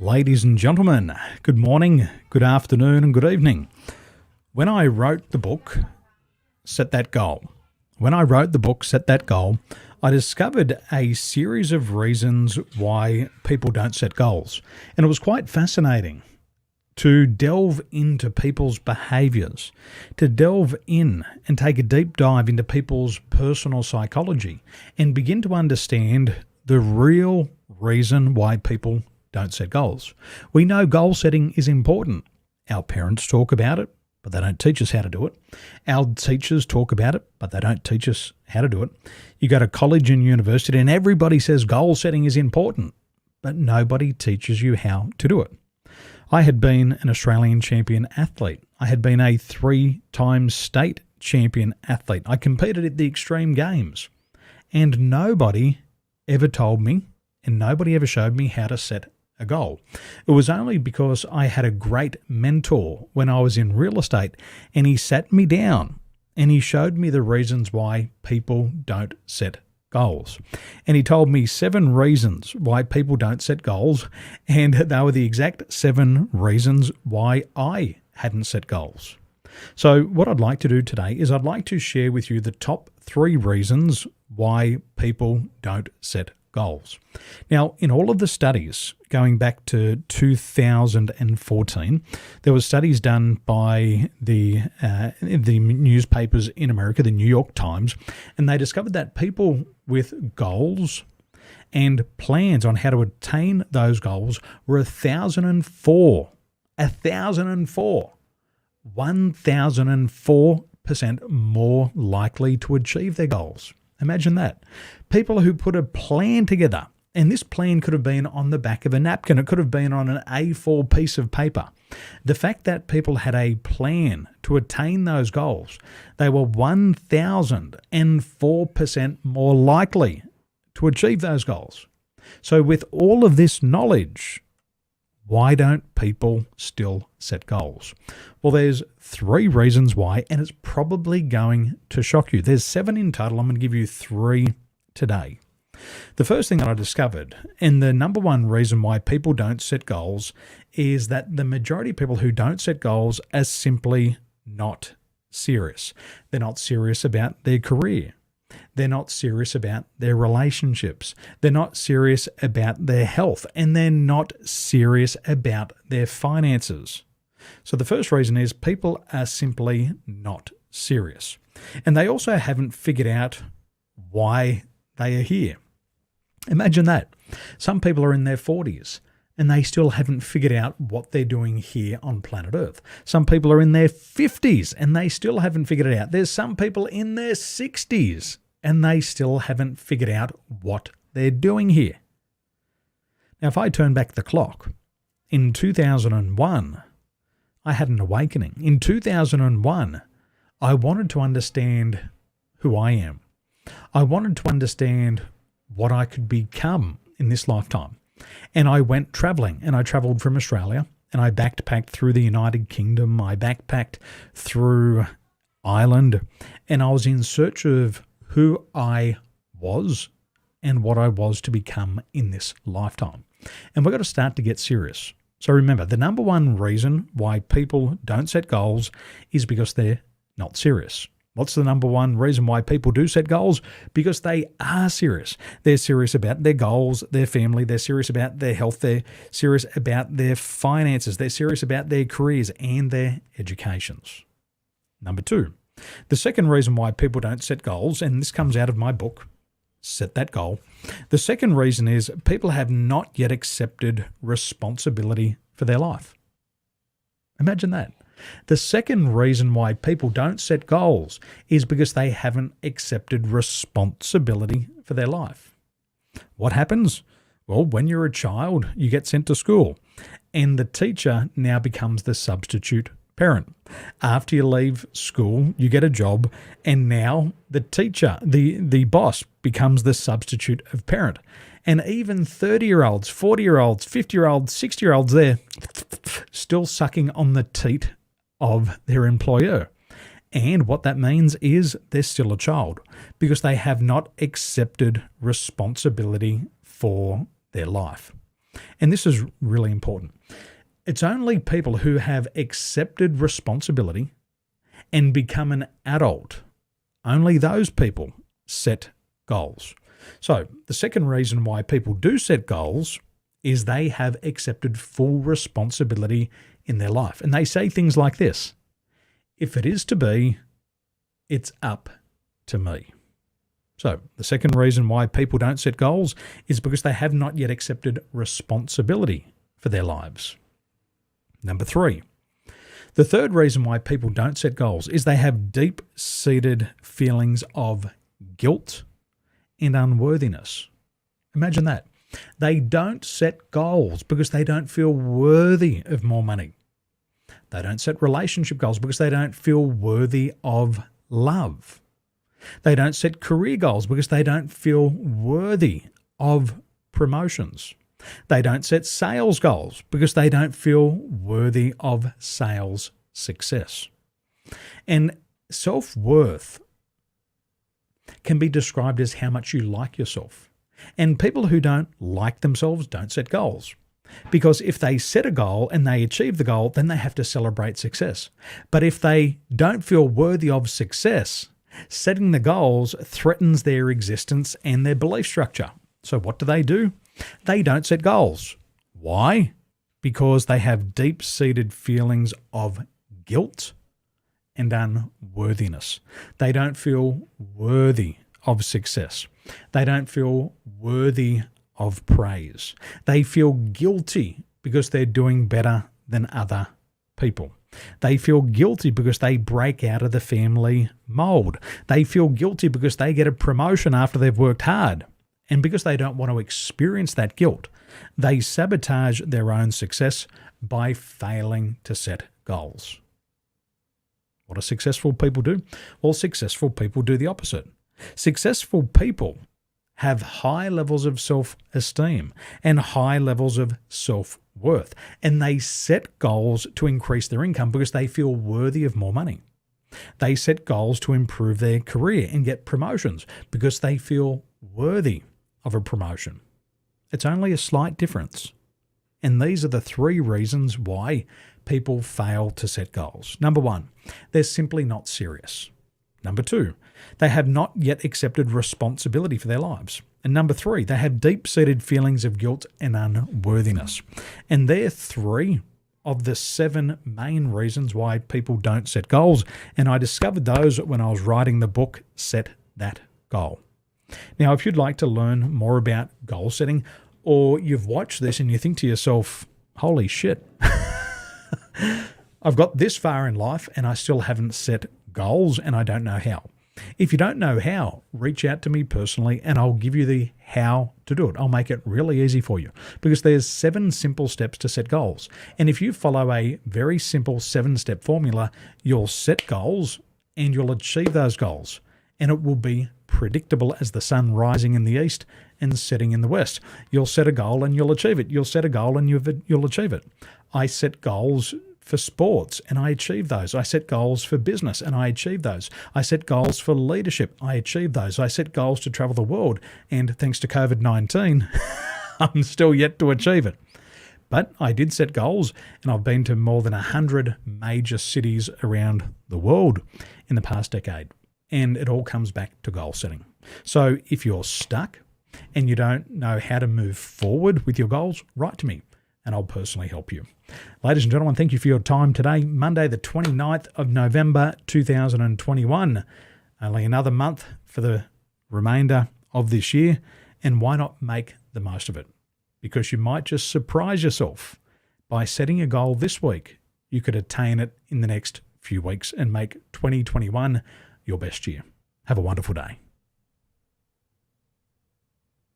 Ladies and gentlemen, good morning, good afternoon, and good evening. When I wrote the book, Set That Goal, I discovered a series of reasons why people don't set goals. And it was quite fascinating to delve into people's behaviors, to delve in and take a deep dive into people's personal psychology and begin to understand the real reason why people don't set goals. We know goal setting is important. Our parents talk about it, but they don't teach us how to do it. Our teachers talk about it, but they don't teach us how to do it. You go to college and university and everybody says goal setting is important, but nobody teaches you how to do it. I had been an Australian champion athlete. I had been a 3-time state champion athlete. I competed at the Extreme Games, and nobody ever told me and nobody ever showed me how to set a goal. It was only because I had a great mentor when I was in real estate, and he sat me down and he showed me the reasons why people don't set goals. And he told me 7 reasons why people don't set goals, and they were the exact 7 reasons why I hadn't set goals. So what I'd like to do today is I'd like to share with you the top 3 reasons why people don't set goals. Now, in all of the studies going back to 2014, there were studies done by the newspapers in America, the New York Times, and they discovered that people with goals and plans on how to attain those goals were 1,004% more likely to achieve their goals. Imagine that. People who put a plan together, and this plan could have been on the back of a napkin, it could have been on an A4 piece of paper. The fact that people had a plan to attain those goals, they were 1,004% more likely to achieve those goals. So with all of this knowledge, why don't people still set goals? Well, there's 3 reasons why, and it's probably going to shock you. There's 7 in total. I'm going to give you 3 today. The first thing that I discovered, and the number one reason why people don't set goals, is that the majority of people who don't set goals are simply not serious. They're not serious about their career. They're not serious about their relationships. They're not serious about their health, and they're not serious about their finances. So the first reason is people are simply not serious. And they also haven't figured out why they are here. Imagine that. Some people are in their 40s and they still haven't figured out what they're doing here on planet Earth. Some people are in their 50s and they still haven't figured it out. There's some people in their 60s and they still haven't figured out what they're doing here. Now, if I turn back the clock, in 2001, I had an awakening. In 2001, I wanted to understand who I am. I wanted to understand what I could become in this lifetime. And I went traveling, and I traveled from Australia, and I backpacked through the United Kingdom. I backpacked through Ireland, and I was in search of who I was and what I was to become in this lifetime. And we've got to start to get serious. So remember, the number one reason why people don't set goals is because they're not serious. What's the number one reason why people do set goals? Because they are serious. They're serious about their goals, their family. They're serious about their health. They're serious about their finances. They're serious about their careers and their educations. Number 2, the second reason why people don't set goals, and this comes out of my book, Set That Goal. The second reason is people have not yet accepted responsibility for their life. Imagine that. The second reason why people don't set goals is because they haven't accepted responsibility for their life. What happens? Well, when you're a child, you get sent to school, and the teacher now becomes the substitute parent. After you leave school, you get a job, and now the teacher, the boss, becomes the substitute of parent. And even 30-year-olds, 40-year-olds, 50-year-olds, 60-year-olds, they're still sucking on the teat of their employer. And what that means is they're still a child because they have not accepted responsibility for their life. And this is really important. It's only people who have accepted responsibility and become an adult, only those people set goals. So the second reason why people do set goals is they have accepted full responsibility in their life. And they say things like this: if it is to be, it's up to me. So the second reason why people don't set goals is because they have not yet accepted responsibility for their lives. Number 3, the third reason why people don't set goals is they have deep-seated feelings of guilt and unworthiness. Imagine that. They don't set goals because they don't feel worthy of more money. They don't set relationship goals because they don't feel worthy of love. They don't set career goals because they don't feel worthy of promotions. They don't set sales goals because they don't feel worthy of sales success. And self-worth can be described as how much you like yourself. And people who don't like themselves don't set goals. Because if they set a goal and they achieve the goal, then they have to celebrate success. But if they don't feel worthy of success, setting the goals threatens their existence and their belief structure. So what do? They don't set goals. Why? Because they have deep-seated feelings of guilt and unworthiness. They don't feel worthy of success. They don't feel worthy of praise. They feel guilty because they're doing better than other people. They feel guilty because they break out of the family mold. They feel guilty because they get a promotion after they've worked hard. And because they don't want to experience that guilt, they sabotage their own success by failing to set goals. What do successful people do? Well, successful people do the opposite. Successful people have high levels of self-esteem and high levels of self-worth, and they set goals to increase their income because they feel worthy of more money. They set goals to improve their career and get promotions because they feel worthy of a promotion. It's only a slight difference. And these are the 3 reasons why people fail to set goals. Number 1, they're simply not serious. Number 2, they have not yet accepted responsibility for their lives. And number 3, they have deep-seated feelings of guilt and unworthiness. And they're 3 of the 7 main reasons why people don't set goals. And I discovered those when I was writing the book, Set That Goal. Now, if you'd like to learn more about goal setting, or you've watched this and you think to yourself, holy shit, I've got this far in life and I still haven't set goals and I don't know how. If you don't know how, reach out to me personally and I'll give you the how to do it. I'll make it really easy for you because there's 7 simple steps to set goals. And if you follow a very simple 7-step formula, you'll set goals and you'll achieve those goals. And it will be predictable as the sun rising in the east and setting in the west. You'll set a goal and you'll achieve it. You'll set a goal and you'll achieve it. I set goals for sports and I achieve those. I set goals for business and I achieve those. I set goals for leadership. I achieve those. I set goals to travel the world, and thanks to COVID-19, I'm still yet to achieve it. But I did set goals, and I've been to more than 100 major cities around the world in the past decade. And it all comes back to goal setting. So if you're stuck and you don't know how to move forward with your goals, write to me and I'll personally help you. Ladies and gentlemen, thank you for your time today, Monday the 29th of November 2021. Only another month for the remainder of this year, and why not make the most of it? Because you might just surprise yourself by setting a goal this week. You could attain it in the next few weeks and make 2021 your best year. Have a wonderful day.